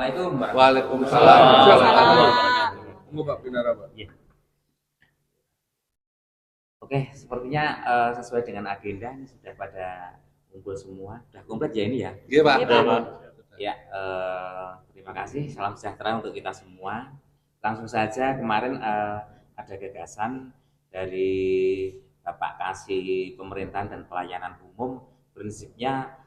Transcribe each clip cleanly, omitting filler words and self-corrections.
Assalamualaikum. Waalaikumsalam. Monggo Pak Pinara, Pak. Oke, sepertinya sesuai dengan agenda ini sudah pada kumpul semua. Sudah komplit ya ini ya? Iya, Pak. Iya, Pak. Ya, terima kasih. Salam sejahtera untuk kita semua. Langsung saja kemarin ada gagasan dari Bapak Kasih Pemerintahan dan Pelayanan Umum, prinsipnya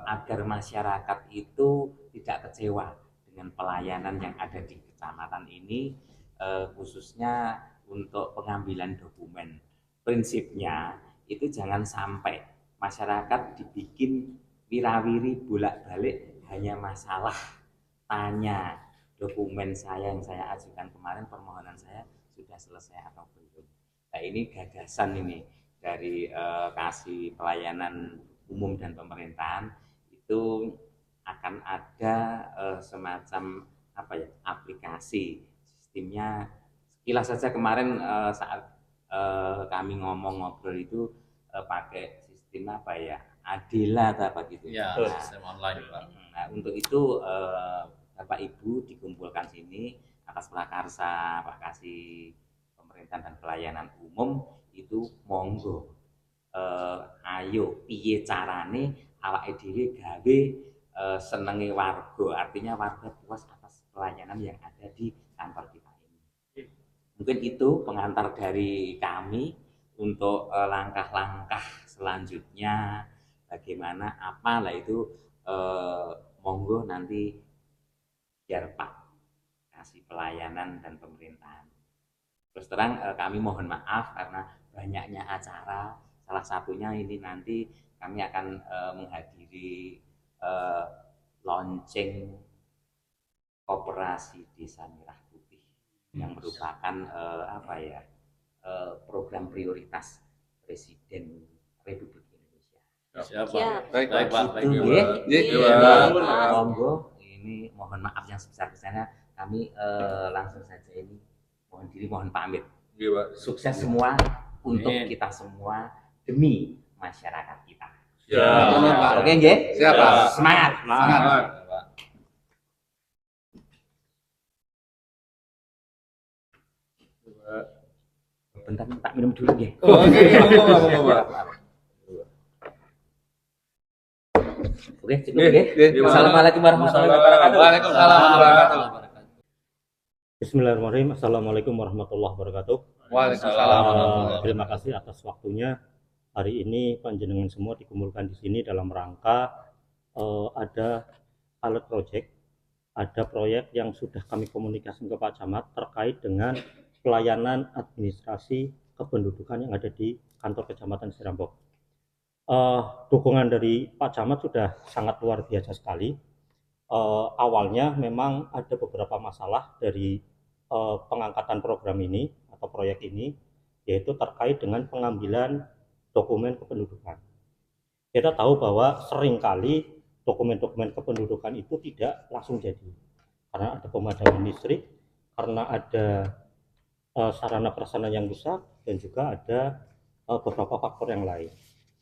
agar masyarakat itu tidak kecewa dengan pelayanan yang ada di kecamatan ini, khususnya untuk pengambilan dokumen. Prinsipnya itu jangan sampai masyarakat dibikin wirawiri bolak-balik hanya masalah tanya dokumen saya yang saya ajukan kemarin, permohonan saya sudah selesai atau belum. Nah ini gagasan ini dari Kasih Pelayanan Umum dan Pemerintahan itu akan ada semacam aplikasi sistemnya. Sekilas saja kemarin saat kami ngobrol itu pakai sistem Adela atau apa gitu. Ya, sistem online, Pak. Nah, untuk itu Bapak Ibu dikumpulkan sini atas prakarsa Pak Kasih Pemerintahan dan Pelayanan Umum itu monggo ayo piye carane awake dhewe gawe senenge warga, artinya warga puas atas pelayanan yang ada di kantor kita ini. Mungkin itu pengantar dari kami untuk langkah-langkah selanjutnya bagaimana apalah itu monggo nanti biar Pak Kasih Pelayanan dan Pemerintahan. Terus terang kami mohon maaf karena banyaknya acara, salah satunya ini nanti kami akan menghadiri launching Koperasi Desa Merah Putih yang merupakan program prioritas Presiden Republik Indonesia. Siap. Baik, Pak. Gitu ya. Iya. Monggo, ini mohon maaf yang sebesar-besarnya, kami langsung saja ini mohon pamit. Iya, Pak. Sukses semua untuk kita semua demi masyarakat kita. Siap. Oke, nggih? Siap, Pak. Semangat. Semangat. Bentar, tak minum dulu nggih. Oke, monggo, Pak. Oke, cukup nggih. Assalamualaikum warahmatullahi wabarakatuh. Waalaikumsalam warahmatullahi wabarakatuh. Bismillahirrahmanirrahim. Assalamualaikum warahmatullahi wabarakatuh. Waalaikumsalam. Terima kasih atas waktunya. Hari ini panjenengan semua dikumpulkan di sini dalam rangka ada pilot project, ada proyek yang sudah kami komunikasikan ke Pak Camat terkait dengan pelayanan administrasi kependudukan yang ada di kantor Kecamatan Sirampok. Dukungan dari Pak Camat sudah sangat luar biasa sekali. Awalnya memang ada beberapa masalah dari pengangkatan program ini atau proyek ini, yaitu terkait dengan pengambilan dokumen kependudukan. Kita tahu bahwa seringkali dokumen-dokumen kependudukan itu tidak langsung jadi, karena ada pemadaman listrik, karena ada sarana prasarana yang rusak, dan juga ada beberapa faktor yang lain.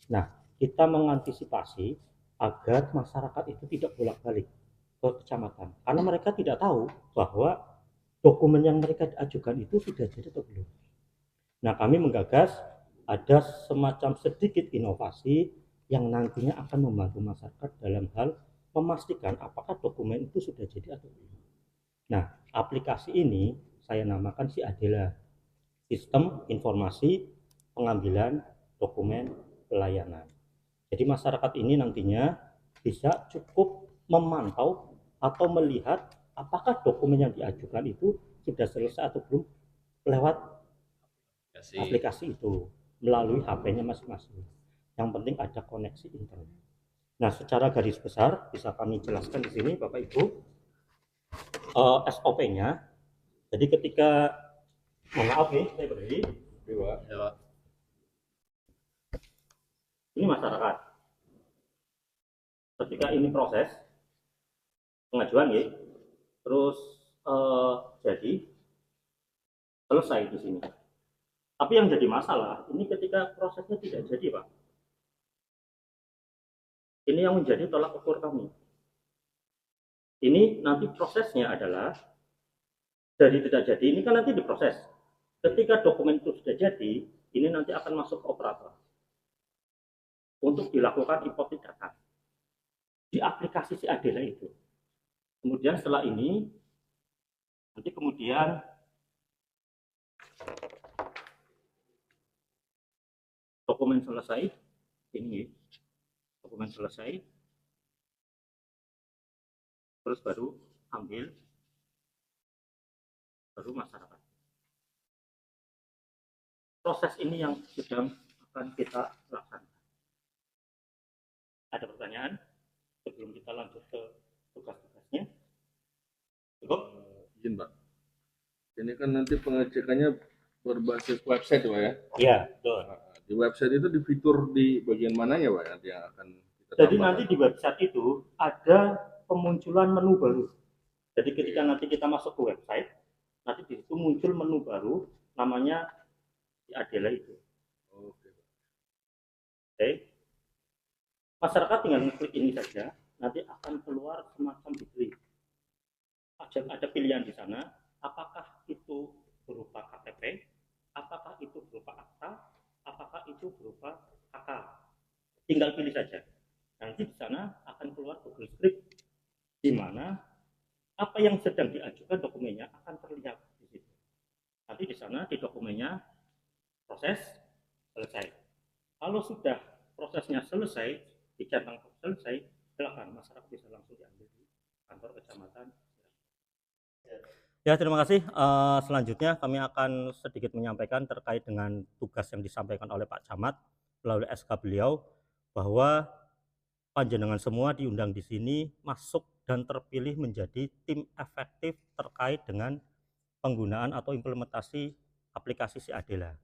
Nah, kita mengantisipasi agar masyarakat itu tidak bolak-balik ke kecamatan, karena mereka tidak tahu bahwa dokumen yang mereka ajukan itu sudah jadi atau belum. Nah, kami menggagas ada semacam sedikit inovasi yang nantinya akan membantu masyarakat dalam hal memastikan apakah dokumen itu sudah jadi atau belum. Nah, aplikasi ini saya namakan si Adela, Sistem Informasi Pengambilan Dokumen Pelayanan. Jadi masyarakat ini nantinya bisa cukup memantau atau melihat apakah dokumen yang diajukan itu sudah selesai atau belum lewat aplikasi itu melalui HP-nya masing-masing. Yang penting ada koneksi internet. Nah, secara garis besar bisa kami jelaskan di sini, Bapak Ibu, SOP-nya. Jadi ketika, maaf nih, saya berdiri. Ini masyarakat. Ketika ini proses pengajuan, ya, terus jadi selesai di sini. Tapi yang jadi masalah ini ketika prosesnya tidak jadi, Pak. Ini yang menjadi tolak ukur kami. Ini nanti prosesnya adalah dari tidak jadi ini kan nanti diproses. Ketika dokumen itu sudah jadi, ini nanti akan masuk ke operator untuk dilakukan import data di aplikasi si Adela itu. Kemudian setelah ini, nanti kemudian dokumen selesai, ini dokumen selesai, terus baru ambil, baru masyarakat. Proses ini yang sedang akan kita laksanakan. Ada pertanyaan sebelum kita lanjut ke tugas-tugasnya? Cukup? Izin Pak. Ini kan nanti pengecekannya berbasis website Pak ya? Iya, betul. Di website itu di fitur di bagian mananya Pak nanti yang akan kita Jadi tambahkan? nanti di website itu ada pemunculan menu baru. Jadi ketika nanti kita masuk ke website, nanti di situ muncul menu baru namanya si Adela itu. Oke. Oke. Masyarakat tinggal mengklik ini saja, nanti akan keluar semacam dipilih. Ada pilihan di sana, apakah itu berupa KTP, apakah itu berupa akta, apakah itu berupa KK. Tinggal pilih saja. Nanti di sana akan keluar Google Script, di mana apa yang sedang diajukan dokumennya akan terlihat di situ. Nanti di sana di dokumennya proses selesai. Kalau sudah prosesnya selesai, dicentang selesai, silakan masyarakat bisa langsung diambil di kantor kecamatan. Ya, terima kasih. Selanjutnya kami akan sedikit menyampaikan terkait dengan tugas yang disampaikan oleh Pak Camat melalui SK beliau, bahwa panjenengan semua diundang di sini masuk dan terpilih menjadi tim efektif terkait dengan penggunaan atau implementasi aplikasi si Adela.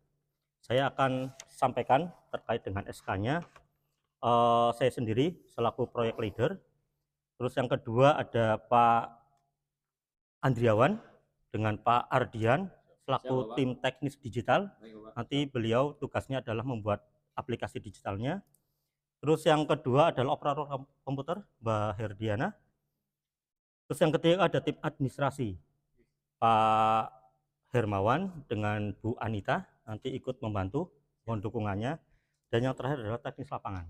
Saya akan sampaikan terkait dengan SK-nya. Saya sendiri selaku proyek leader. Terus yang kedua ada Pak Andriawan dengan Pak Ardian selaku tim teknis digital. Nanti beliau tugasnya adalah membuat aplikasi digitalnya. Terus yang kedua adalah operator komputer Mbak Herdiana. Terus yang ketiga ada tim administrasi Pak Hermawan dengan Bu Anita, nanti ikut membantu, mohon dukungannya. Dan yang terakhir adalah teknis lapangan.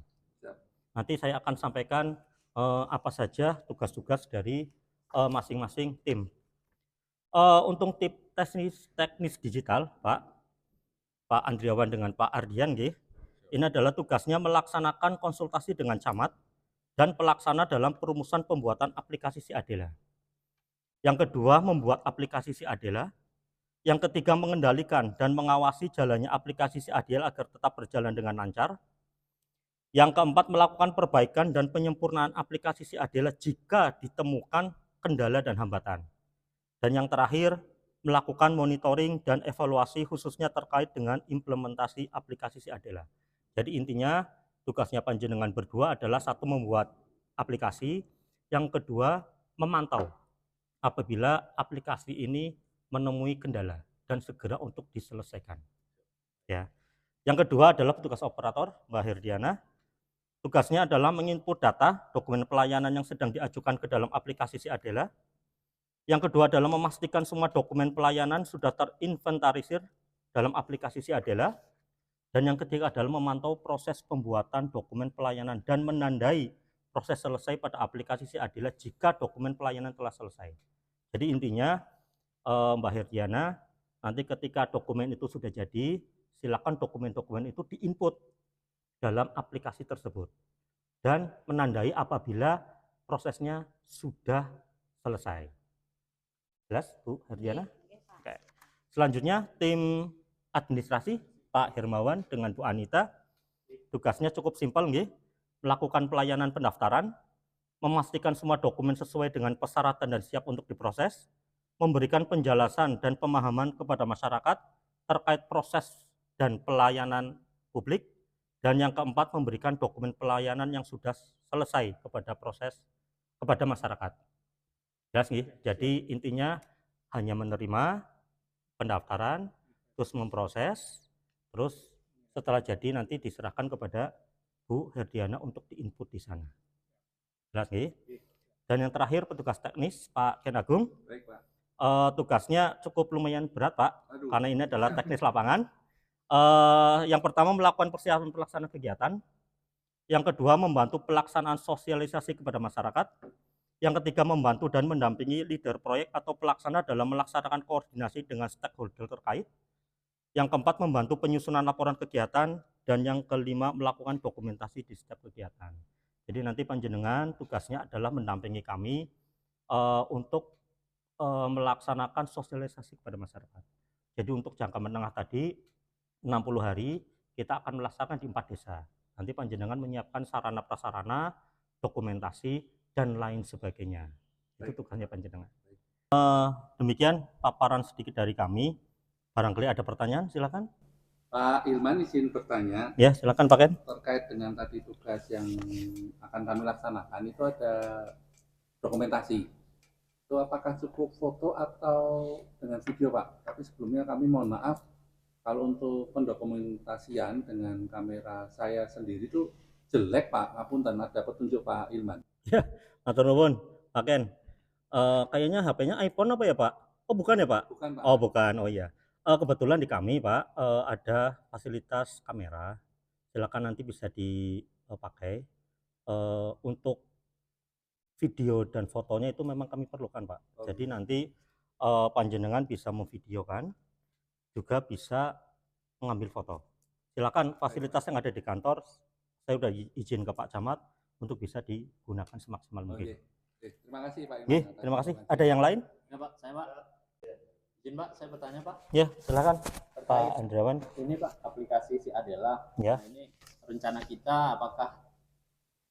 Nanti saya akan sampaikan apa saja tugas-tugas dari masing-masing tim. Untuk tim teknis digital, Pak Andriawan dengan Pak Ardian, ini adalah tugasnya melaksanakan konsultasi dengan camat dan pelaksana dalam perumusan pembuatan aplikasi si Adela. Yang kedua, membuat aplikasi si Adela. Yang ketiga, mengendalikan dan mengawasi jalannya aplikasi si Adela agar tetap berjalan dengan lancar. Yang keempat, melakukan perbaikan dan penyempurnaan aplikasi si Adela jika ditemukan kendala dan hambatan. Dan yang terakhir, melakukan monitoring dan evaluasi khususnya terkait dengan implementasi aplikasi si Adela. Jadi intinya tugasnya panjenengan berdua adalah satu, membuat aplikasi, yang kedua memantau apabila aplikasi ini menemui kendala dan segera untuk diselesaikan. Ya. Yang kedua adalah petugas operator Mbak Herdiana. Tugasnya adalah menginput data dokumen pelayanan yang sedang diajukan ke dalam aplikasi si Adela. Yang kedua adalah memastikan semua dokumen pelayanan sudah terinventarisir dalam aplikasi si Adela. Dan yang ketiga adalah memantau proses pembuatan dokumen pelayanan dan menandai proses selesai pada aplikasi si Adela jika dokumen pelayanan telah selesai. Jadi intinya Mbak Herdiana, nanti ketika dokumen itu sudah jadi, silakan dokumen-dokumen itu diinput dalam aplikasi tersebut dan menandai apabila prosesnya sudah selesai. Jelas, Bu Herdiana? Oke. Selanjutnya tim administrasi Pak Hermawan dengan Bu Anita. Tugasnya cukup simpel, melakukan pelayanan pendaftaran, memastikan semua dokumen sesuai dengan persyaratan dan siap untuk diproses, memberikan penjelasan dan pemahaman kepada masyarakat terkait proses dan pelayanan publik, dan yang keempat memberikan dokumen pelayanan yang sudah selesai kepada masyarakat. Jelas, jadi intinya hanya menerima pendaftaran, terus memproses, terus setelah jadi nanti diserahkan kepada Bu Herdiana untuk diinput di sana. Jelas, Dan yang terakhir petugas teknis Pak Ken Agung. Baik, Pak. Tugasnya cukup lumayan berat Pak, Aduh. karena ini adalah teknis lapangan. Yang pertama melakukan persiapan pelaksanaan kegiatan. Yang kedua membantu pelaksanaan sosialisasi kepada masyarakat. Yang ketiga membantu dan mendampingi leader proyek atau pelaksana dalam melaksanakan koordinasi dengan stakeholder terkait. Yang keempat membantu penyusunan laporan kegiatan. Dan yang kelima melakukan dokumentasi di setiap kegiatan. Jadi nanti panjenengan tugasnya adalah mendampingi kami untuk melaksanakan sosialisasi kepada masyarakat. Jadi untuk jangka menengah tadi 60 hari kita akan melaksanakan di 4 desa. Nanti panjenengan menyiapkan sarana prasarana, dokumentasi dan lain sebagainya. Itu tugasnya panjenengan. Demikian paparan sedikit dari kami. Barangkali ada pertanyaan, silakan. Pak Ilman izin bertanya. Ya, silakan Pak Ken. Terkait dengan tadi tugas yang akan kami laksanakan itu ada dokumentasi. Itu apakah cukup foto atau dengan video, Pak? Tapi sebelumnya kami mohon maaf kalau untuk pendokumentasian dengan kamera saya sendiri itu jelek, Pak. Ngapunten, ada petunjuk Pak Ilman. Ya, matur nuwun, Pak Ken. Kayaknya HP-nya iPhone apa ya, Pak? Oh, bukan ya, Pak? Bukan, Pak. Oh, bukan. Oh iya. Kebetulan di kami Pak ada fasilitas kamera, silakan nanti bisa dipakai. Untuk video dan fotonya itu memang kami perlukan Pak. Jadi nanti panjenengan bisa memvideokan, juga bisa mengambil foto. Silakan fasilitas yang ada di kantor, saya sudah izin ke Pak Camat untuk bisa digunakan semaksimal mungkin. Oke. Terima kasih Pak Ilman. Oke, terima kasih. Ada yang lain? Ya Pak, saya Pak. Izin Pak, saya bertanya Pak. Ya, silakan Pak Andrawan. Ini Pak, aplikasi si Adela. Ya. Nah, ini rencana kita apakah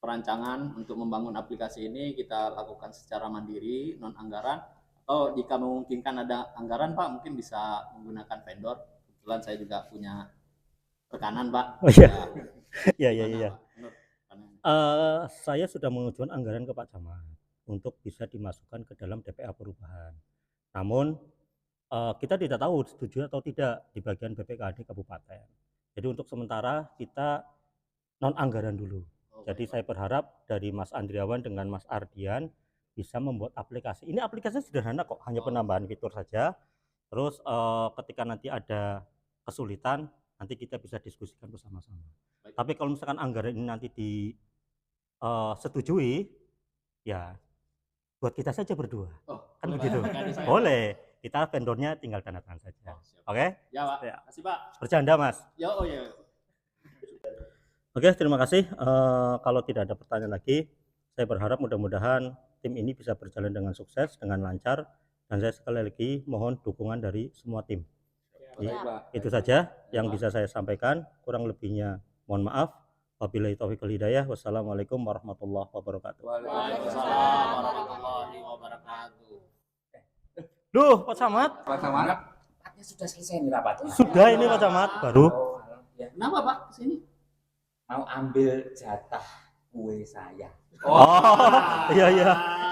perancangan untuk membangun aplikasi ini kita lakukan secara mandiri, non anggaran, atau jika memungkinkan ada anggaran Pak, mungkin bisa menggunakan vendor. Kebetulan saya juga punya rekanan Pak. Oh iya. Ya, Iya. Saya sudah mengajukan anggaran ke Pak Camat untuk bisa dimasukkan ke dalam DPA perubahan. Namun kita tidak tahu setuju atau tidak di bagian BPKD Kabupaten. Jadi untuk sementara kita non anggaran dulu. Jadi saya berharap dari Mas Andriawan dengan Mas Ardian bisa membuat aplikasi. Ini aplikasinya sederhana kok, hanya penambahan fitur saja. Terus ketika nanti ada kesulitan, nanti kita bisa diskusikan bersama-sama. Tapi kalau misalkan anggaran ini nanti disetujui, ya buat kita saja berdua. Kan begitu. Boleh. Kita vendornya tinggal tanda tangan saja. Oke? Ya Pak. Ya. Kasih Pak. Bercanda Mas. Ya, oh ya. Oke, terima kasih. Kalau tidak ada pertanyaan lagi, saya berharap mudah-mudahan tim ini bisa berjalan dengan sukses, dengan lancar, dan saya sekali lagi mohon dukungan dari semua tim. Itu saja yang bisa saya sampaikan. Kurang lebihnya mohon maaf. Wabillahi taufiq wal hidayah. Wassalamualaikum warahmatullahi wabarakatuh. Waalaikumsalam warahmatullahi wabarakatuh. Duh, Pak Camat. Pak Camat. Rapatnya sudah selesai nih rapatnya. Sudah ini Pak Camat, baru. Ya. Kenapa Pak kesini? Mau ambil jatah kue saya. Oh, iya.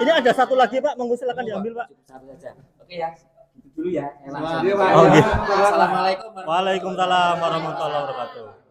Ini ada satu lagi Pak, monggo silakan diambil Pak. Cukup satu saja. Oke ya, itu dulu ya. Iya, Pak. Oh, gitu. Assalamualaikum. Waalaikumsalam warahmatullahi wabarakatuh.